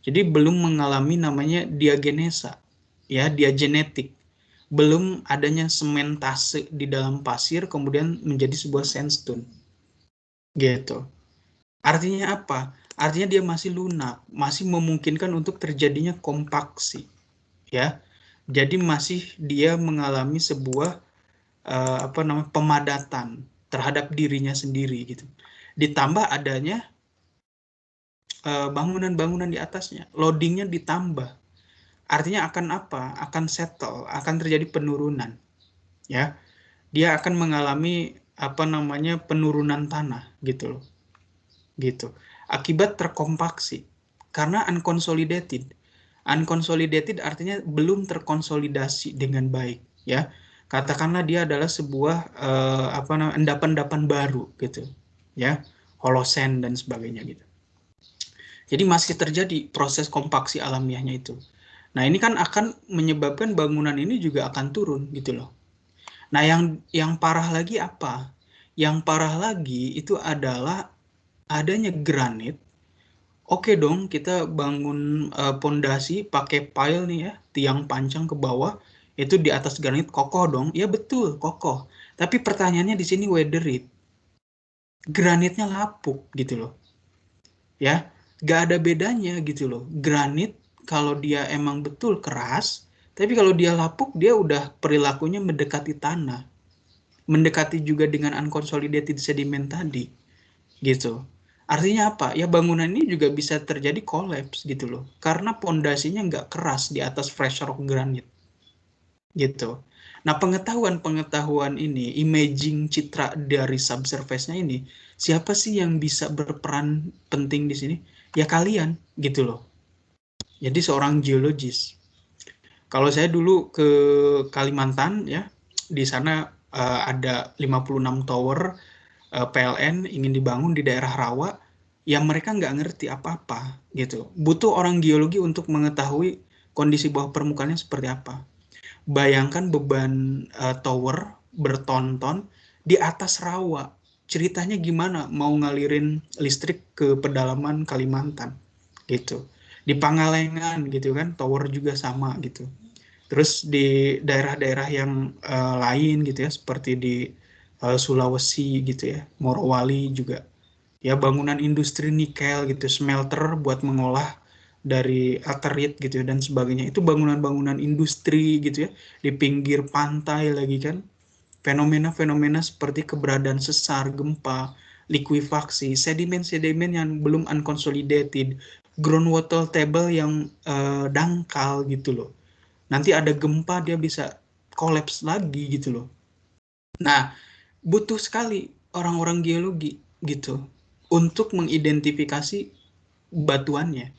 S1: Jadi belum mengalami namanya diagenesa, ya, diagenetik. Belum adanya sementase di dalam pasir kemudian menjadi sebuah sandstone. Gitu. Artinya apa? Artinya dia masih lunak, masih memungkinkan untuk terjadinya kompaksi, ya. Jadi masih dia mengalami sebuah pemadatan terhadap dirinya sendiri gitu. Ditambah adanya bangunan-bangunan di atasnya, loadingnya ditambah. Artinya akan apa? Akan settle, akan terjadi penurunan, ya. Dia akan mengalami penurunan tanah gitu loh, gitu. Akibat terkompaksi karena unconsolidated. Unconsolidated artinya belum terkonsolidasi dengan baik, ya. Katakanlah dia adalah sebuah endapan-endapan baru gitu, ya, holosen dan sebagainya gitu. Jadi masih terjadi proses kompaksi alamiahnya itu. Nah, ini kan akan menyebabkan bangunan ini juga akan turun gitu loh. Nah, yang parah lagi apa? Yang parah lagi itu adalah adanya granit. Oke dong, kita bangun pondasi pakai pile nih ya, tiang panjang ke bawah, itu di atas granit kokoh dong. Ya betul, kokoh. Tapi pertanyaannya di sini whether it. Granitnya lapuk gitu loh. Ya, gak ada bedanya gitu loh. Granit kalau dia emang betul keras, tapi kalau dia lapuk dia udah perilakunya mendekati tanah, mendekati juga dengan unconsolidated sediment tadi, gitu. Artinya apa? Ya bangunan ini juga bisa terjadi collapse gitu loh, karena pondasinya nggak keras di atas fresh rock granit, gitu. Nah, pengetahuan ini, imaging citra dari subsurface-nya ini, siapa sih yang bisa berperan penting di sini? Ya kalian, gitu loh. Jadi seorang geologis. Kalau saya dulu ke Kalimantan, ya, di sana ada 56 tower PLN ingin dibangun di daerah rawa, yang mereka nggak ngerti apa-apa, gitu. Butuh orang geologi untuk mengetahui kondisi bawah permukaannya seperti apa. Bayangkan beban tower berton-ton di atas rawa. Ceritanya gimana mau ngalirin listrik ke pedalaman Kalimantan gitu. Di Pangalengan gitu kan, tower juga sama gitu. Terus di daerah-daerah yang lain gitu ya, seperti di Sulawesi gitu ya, Morowali juga. Ya bangunan industri nikel gitu, smelter buat mengolah dari aterit gitu dan sebagainya. Itu bangunan-bangunan industri gitu ya, di pinggir pantai lagi kan. Fenomena-fenomena seperti keberadaan sesar, gempa, likuifaksi, sedimen-sedimen yang belum unconsolidated, groundwater table yang dangkal gitu loh. Nanti ada gempa dia bisa collapse lagi gitu loh. Nah, butuh sekali orang-orang geologi gitu untuk mengidentifikasi batuannya.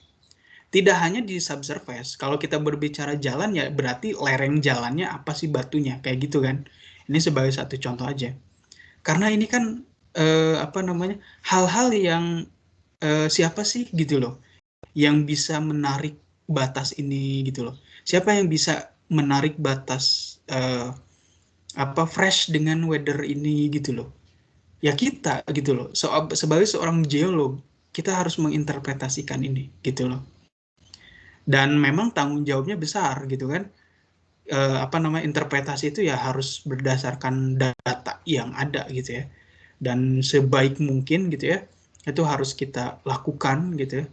S1: Tidak hanya di subsurface. Kalau kita berbicara jalan ya berarti lereng jalannya apa sih batunya kayak gitu kan. Ini sebagai satu contoh aja. Karena ini kan hal-hal yang siapa sih gitu loh yang bisa menarik batas ini gitu loh. Siapa yang bisa menarik batas fresh dengan weather ini gitu loh. Ya kita gitu loh. Sebagai seorang geolog, kita harus menginterpretasikan ini gitu loh. Dan memang tanggung jawabnya besar gitu kan. Interpretasi itu ya harus berdasarkan data yang ada gitu ya. dan sebaik mungkin gitu ya, itu harus kita lakukan gitu ya,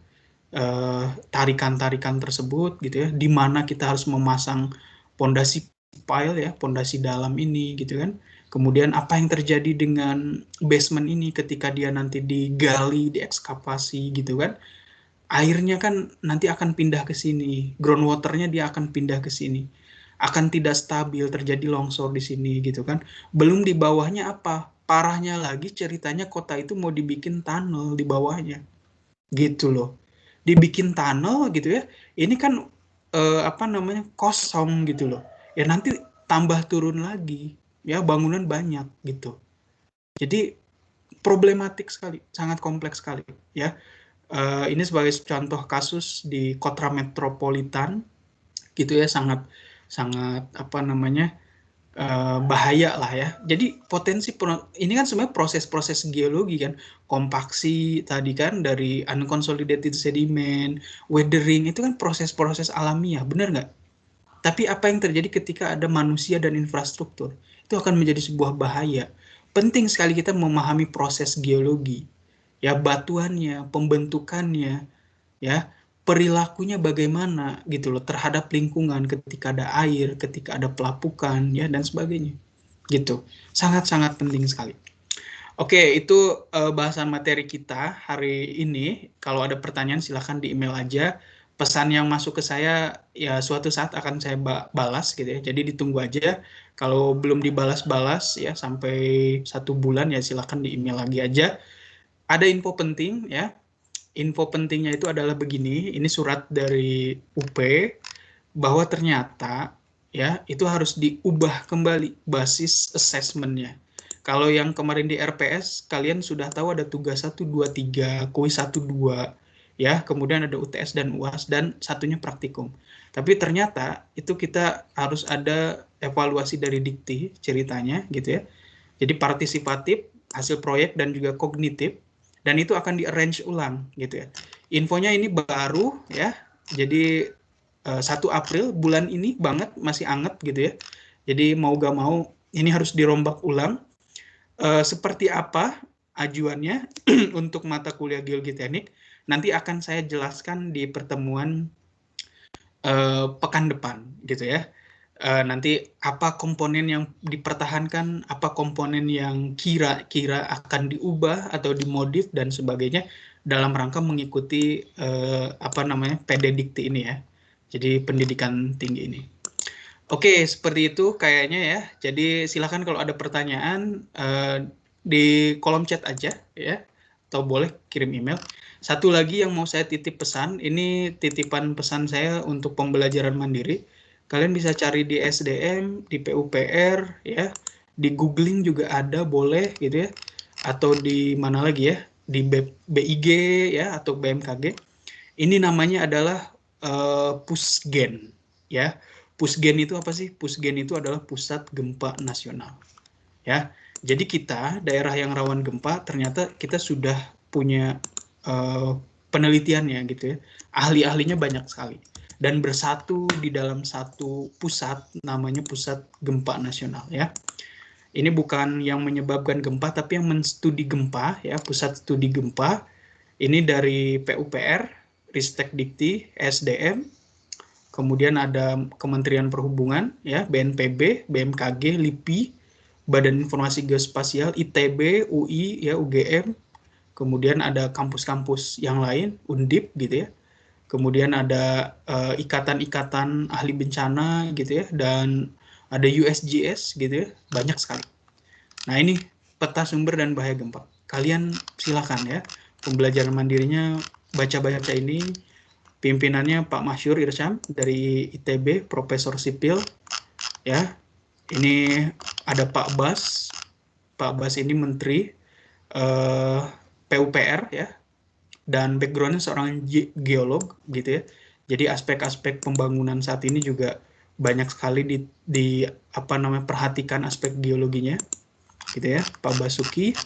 S1: tarikan-tarikan tersebut gitu ya, di mana kita harus memasang pondasi pile ya, pondasi dalam ini gitu kan. Kemudian apa yang terjadi dengan basement ini ketika dia nanti digali, diekskavasi gitu kan. Airnya kan nanti akan pindah ke sini, groundwaternya dia akan pindah ke sini, akan tidak stabil, terjadi longsor di sini gitu kan. Belum di bawahnya apa? Parahnya lagi ceritanya kota itu mau dibikin tunnel di bawahnya, gitu loh. Dibikin tunnel gitu ya. Ini kan kosong gitu loh. Ya nanti tambah turun lagi, ya bangunan banyak gitu. Jadi problematik sekali, sangat kompleks sekali ya. Ini sebagai contoh kasus di kota metropolitan gitu ya, sangat bahaya lah ya. Jadi potensi ini kan sebenarnya proses-proses geologi kan, kompaksi tadi kan dari unconsolidated sediment, weathering, itu kan proses-proses alamiah, benar nggak? Tapi apa yang terjadi ketika ada manusia dan infrastruktur, itu akan menjadi sebuah bahaya. Penting sekali kita memahami proses geologi, ya batuannya, pembentukannya, ya perilakunya bagaimana gitu loh terhadap lingkungan ketika ada air, ketika ada pelapukan, ya dan sebagainya. Gitu. Sangat-sangat penting sekali. Oke, itu bahasan materi kita hari ini. Kalau ada pertanyaan silahkan di email aja. Pesan yang masuk ke saya ya suatu saat akan saya balas gitu ya. Jadi ditunggu aja. Kalau belum dibalas-balas ya sampai 1 bulan ya silahkan di email lagi aja. Ada info penting ya. Info pentingnya itu adalah begini. Ini surat dari UP bahwa ternyata ya itu harus diubah kembali basis assessment-nya. Kalau yang kemarin di RPS, kalian sudah tahu ada tugas 1, 2, 3, kuis 1, 2, ya, kemudian ada UTS dan UAS, dan satunya praktikum. Tapi ternyata itu kita harus ada evaluasi dari dikti ceritanya, gitu ya. Jadi partisipatif, hasil proyek, dan juga kognitif, dan itu akan di-arrange ulang, gitu ya. Infonya ini baru, ya, jadi 1 April, bulan ini banget, masih anget, gitu ya. Jadi mau gak mau, ini harus dirombak ulang. Seperti apa ajuannya untuk mata kuliah geologi teknik nanti akan saya jelaskan di pertemuan pekan depan gitu ya. Nanti apa komponen yang dipertahankan, apa komponen yang kira-kira akan diubah atau dimodif dan sebagainya dalam rangka mengikuti PD Dikti ini ya. Jadi pendidikan tinggi ini. Oke, seperti itu kayaknya ya. Jadi silakan kalau ada pertanyaan di kolom chat aja ya, atau boleh kirim email. Satu lagi yang mau saya titip pesan, ini titipan pesan saya untuk pembelajaran mandiri. Kalian bisa cari di SDM, di PUPR ya, di googling juga ada boleh gitu ya, atau di mana lagi ya, di BIG ya atau BMKG. Ini namanya adalah PUSGEN ya. PUSGEN itu apa sih? PUSGEN itu adalah Pusat Gempa Nasional. Ya. Jadi kita daerah yang rawan gempa ternyata kita sudah punya penelitiannya gitu ya. Ahli-ahlinya banyak sekali dan bersatu di dalam satu pusat namanya Pusat Gempa Nasional ya. Ini bukan yang menyebabkan gempa tapi yang menstudi gempa ya, Pusat Studi Gempa. Ini dari PUPR, Ristek Dikti, SDM. Kemudian ada Kementerian Perhubungan, ya, BNPB, BMKG, LIPI, Badan Informasi Geospasial, ITB, UI, ya, UGM. Kemudian ada kampus-kampus yang lain, Undip, gitu ya. Kemudian ada ikatan-ikatan ahli bencana, gitu ya, dan ada USGS, gitu ya, banyak sekali. Nah ini peta sumber dan bahaya gempa. Kalian silakan ya, pembelajaran mandirinya baca-baca ini. Pimpinannya Pak Masyur Irsyam dari ITB, Profesor Sipil, ya. Ini ada Pak Bas ini Menteri PUPR ya, dan backgroundnya seorang geolog gitu ya. Jadi aspek-aspek pembangunan saat ini juga banyak sekali perhatikan aspek geologinya, gitu ya, Pak Basuki.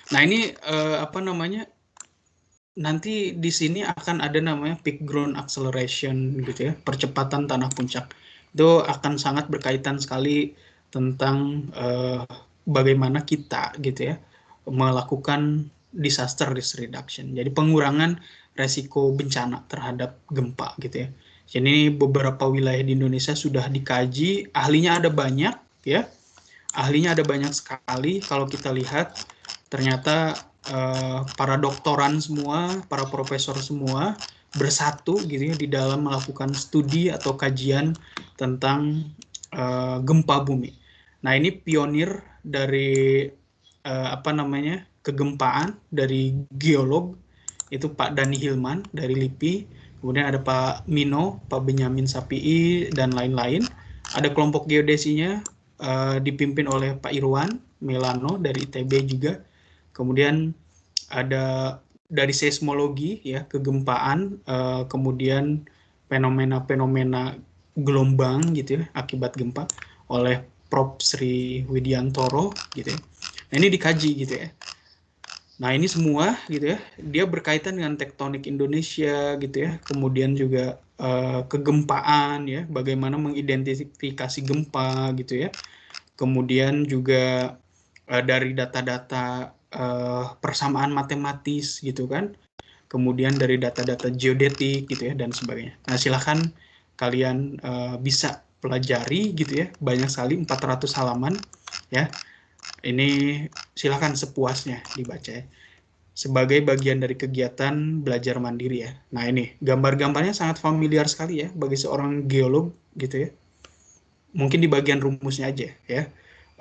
S1: Nah ini nanti di sini akan ada namanya peak ground acceleration gitu ya, percepatan tanah puncak. Itu akan sangat berkaitan sekali tentang bagaimana kita gitu ya melakukan disaster risk reduction. Jadi pengurangan resiko bencana terhadap gempa gitu ya. Jadi beberapa wilayah di Indonesia sudah dikaji, ahlinya ada banyak ya. Ahlinya ada banyak sekali. Kalau kita lihat ternyata para doktoran semua, para profesor semua bersatu gitu ya di dalam melakukan studi atau kajian tentang gempa bumi. Nah, ini pionir dari kegempaan dari geolog itu Pak Dani Hilman dari LIPI, kemudian ada Pak Mino, Pak Benyamin Sapii dan lain-lain. Ada kelompok geodesinya dipimpin oleh Pak Irwan Melano dari ITB juga. Kemudian ada dari seismologi ya, kegempaan, kemudian fenomena-fenomena gelombang gitu ya akibat gempa oleh Prof. Sri Widiantoro gitu ya. Nah, ini dikaji gitu ya. Nah, ini semua gitu ya, dia berkaitan dengan tektonik Indonesia gitu ya, kemudian juga kegempaan ya, bagaimana mengidentifikasi gempa gitu ya. Kemudian juga dari data-data persamaan matematis gitu kan. Kemudian dari data-data geodetik gitu ya dan sebagainya. Nah, silahkan kalian bisa pelajari gitu ya, banyak sekali 400 halaman ya. Ini silahkan sepuasnya dibaca ya. Sebagai bagian dari kegiatan belajar mandiri ya. Nah, ini gambar-gambarnya sangat familiar sekali ya bagi seorang geolog gitu ya. Mungkin di bagian rumusnya aja ya.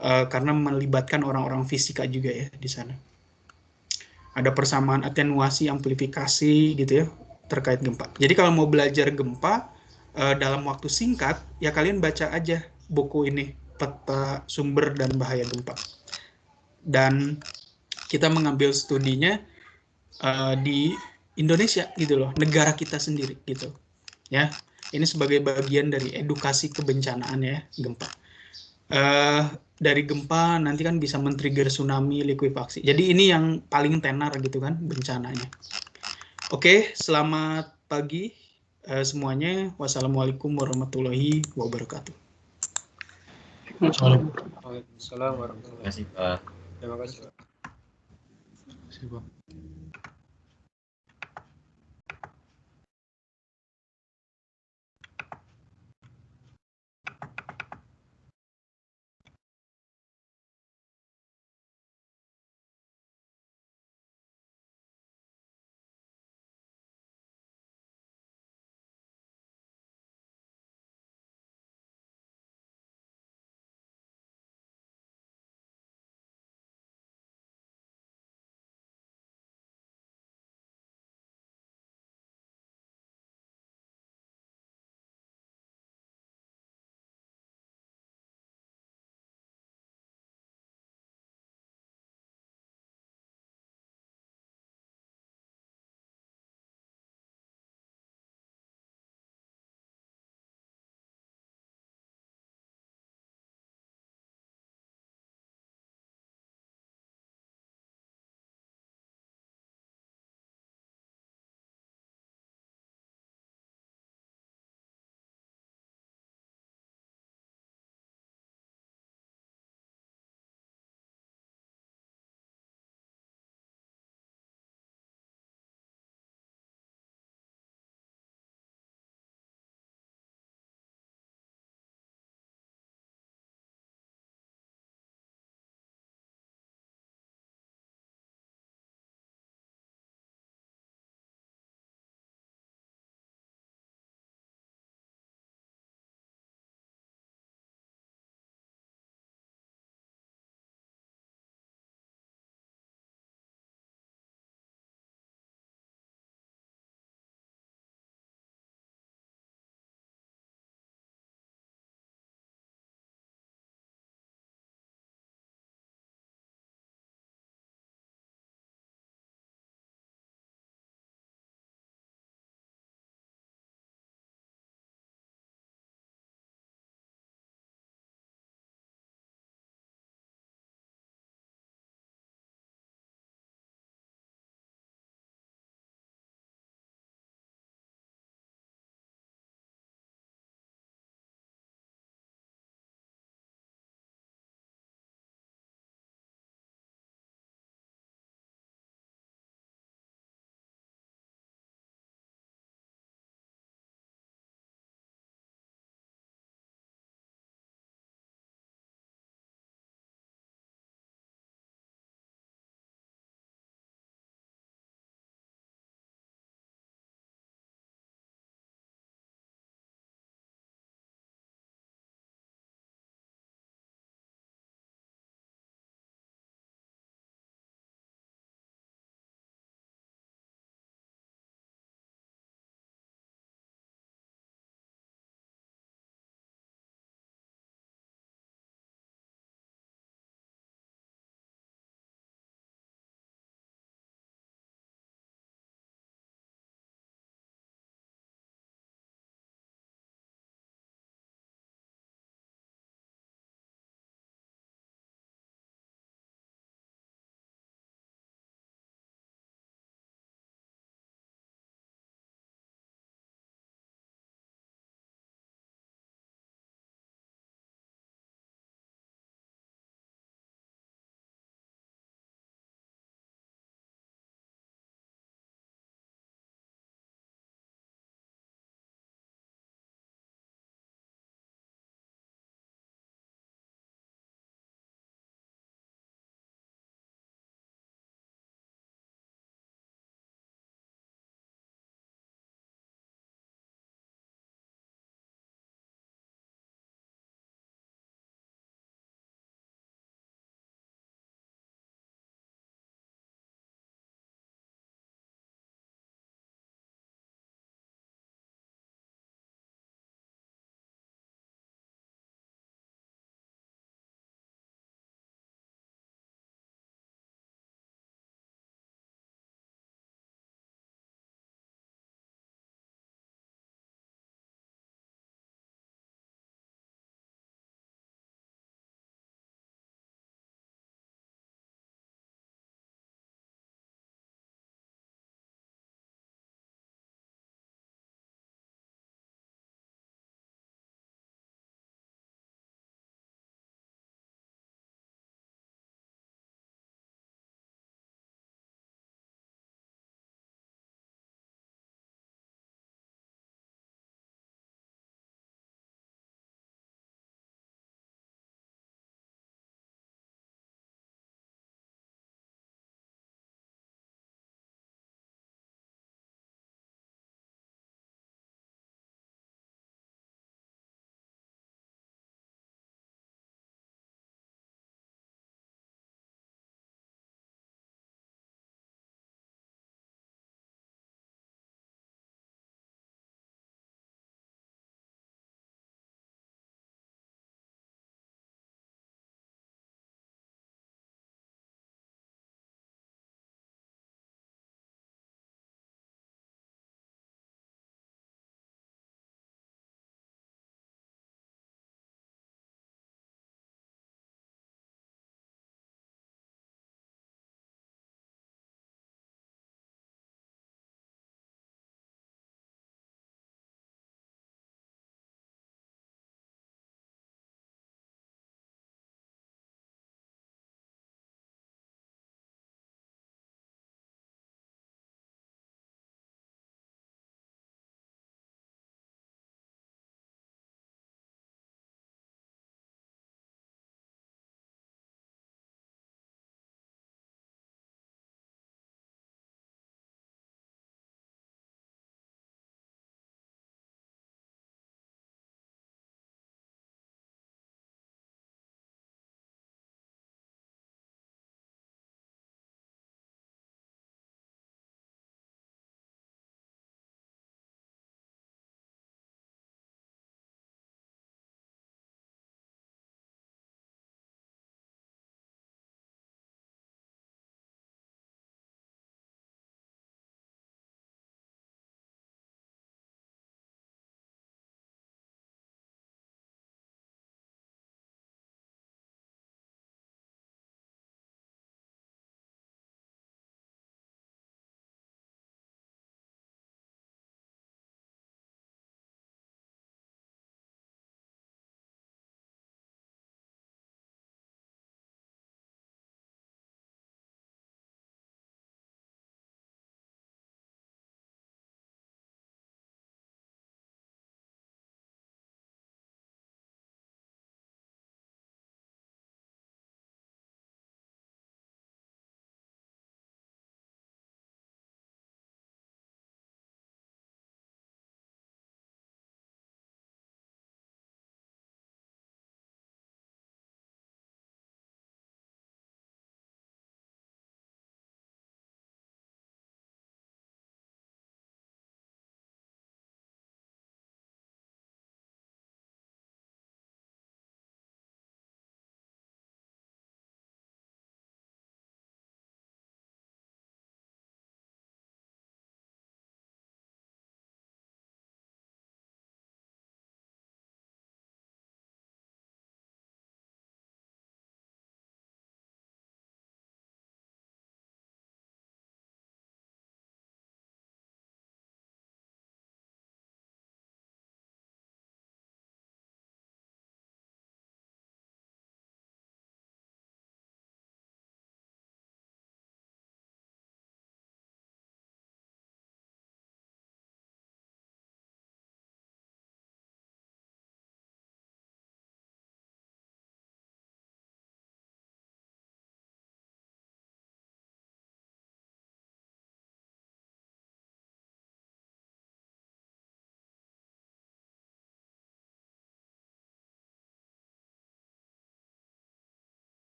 S1: Karena melibatkan orang-orang fisika juga ya di sana. Ada persamaan atenuasi, amplifikasi gitu ya terkait gempa. Jadi kalau mau belajar gempa dalam waktu singkat, ya kalian baca aja buku ini, Peta Sumber dan Bahaya Gempa. Dan kita mengambil studinya di Indonesia gitu loh, negara kita sendiri gitu. Ya, ini sebagai bagian dari edukasi kebencanaan ya gempa. Dari gempa nanti kan bisa men-trigger tsunami, likuifaksi. Jadi ini yang paling tenar gitu kan bencananya. Oke, selamat pagi semuanya. Wassalamualaikum warahmatullahi wabarakatuh.
S2: Waalaikumsalam warahmatullahi wabarakatuh.
S4: Terima kasih, Pak.
S2: Terima kasih.
S1: Terima kasih, Pak.